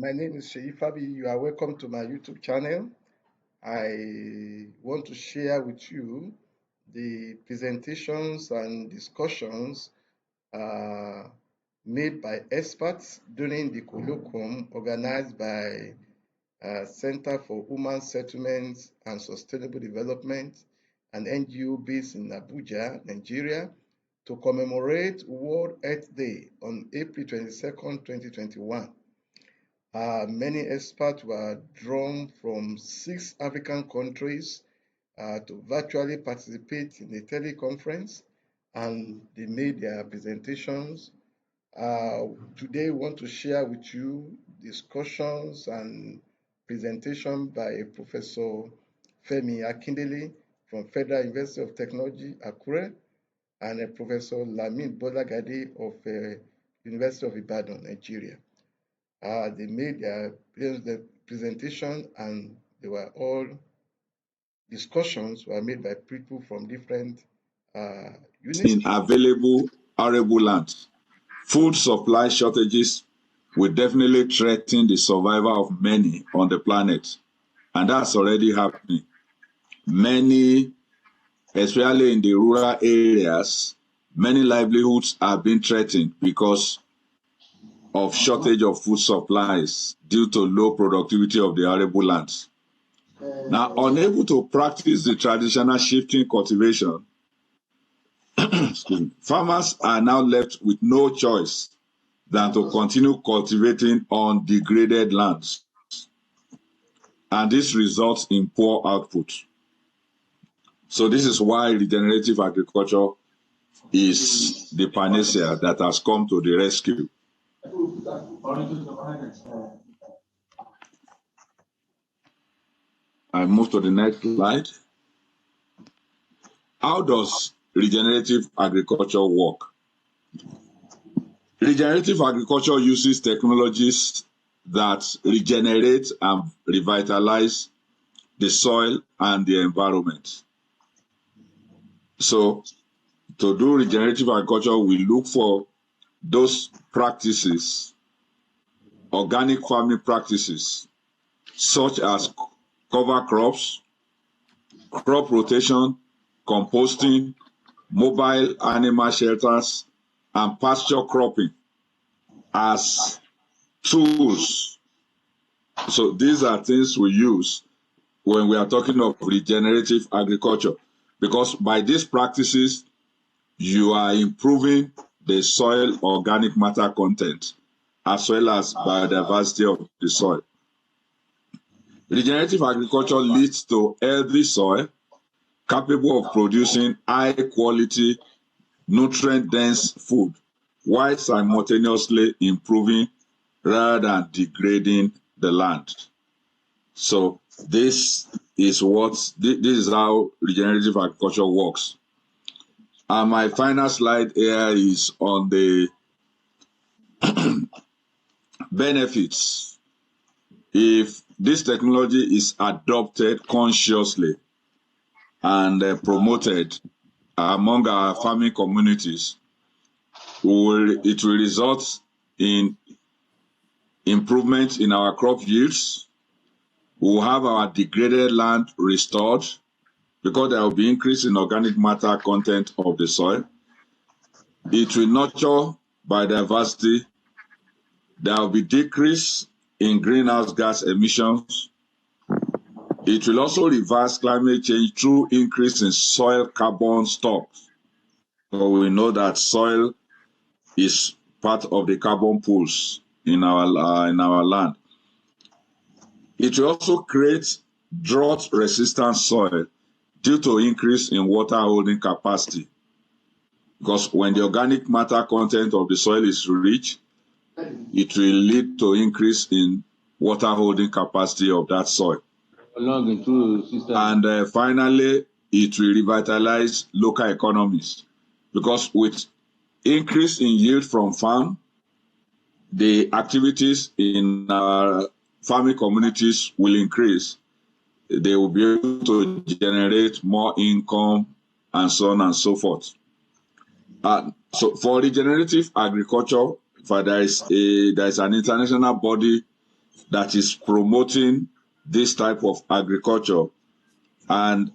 My name is Sheyi Fabi. You are welcome to my YouTube channel. I want to share with you the presentations and discussions uh, made by experts during the colloquium organized by Center for Human Settlements and Sustainable Development, an NGO based in Abuja, Nigeria, to commemorate World Earth Day on April 22nd, 2021. Many experts were drawn from 6 African countries to virtually participate in the teleconference, and they made their presentations. Today, we want to share with you discussions and presentation by Professor Femi Akindele from Federal University of Technology, Akure, and Professor Lamin Bolagade of University of Ibadan, Nigeria. They made their presentation, and they were all discussions were made by people from different units. In available arable land, food supply shortages will definitely threaten the survival of many on the planet, and that's already happening. Many, especially in the rural areas, many livelihoods are being threatened because of shortage of food supplies due to low productivity of the arable lands. Now, unable to practice the traditional shifting cultivation, farmers are now left with no choice than to continue cultivating on degraded lands. And this results in poor output. So this is why regenerative agriculture is the panacea that has come to the rescue. I move to the next slide. How does regenerative agriculture work? Regenerative agriculture uses technologies that regenerate and revitalize the soil and the environment. So, to do regenerative agriculture, we look for those practices, organic farming practices, such as cover crops, crop rotation, composting, mobile animal shelters, and pasture cropping as tools. So these are things we use when we are talking of regenerative agriculture, because by these practices, you are improving the soil organic matter content as well as biodiversity of the soil. Regenerative agriculture leads to healthy soil capable of producing high quality, nutrient-dense food while simultaneously improving rather than degrading the land. So this is how regenerative agriculture works. And my final slide here is on the benefits. If this technology is adopted consciously and promoted among our farming communities, it will result in improvements in our crop yields. We will have our degraded land restored because there will be increase in organic matter content of the soil. It will nurture biodiversity. There will be decrease in greenhouse gas emissions. It will also reverse climate change through increase in soil carbon stocks. So we know that soil is part of the carbon pools in our land. It will also create drought-resistant soil due to increase in water holding capacity. Because when the organic matter content of the soil is rich, it will lead to increase in water holding capacity of that soil. And finally, it will revitalize local economies, because with increase in yield from farm, the activities in our farming communities will increase. They will be able to generate more income and so on and so forth. So for regenerative agriculture, there is an international body that is promoting this type of agriculture. And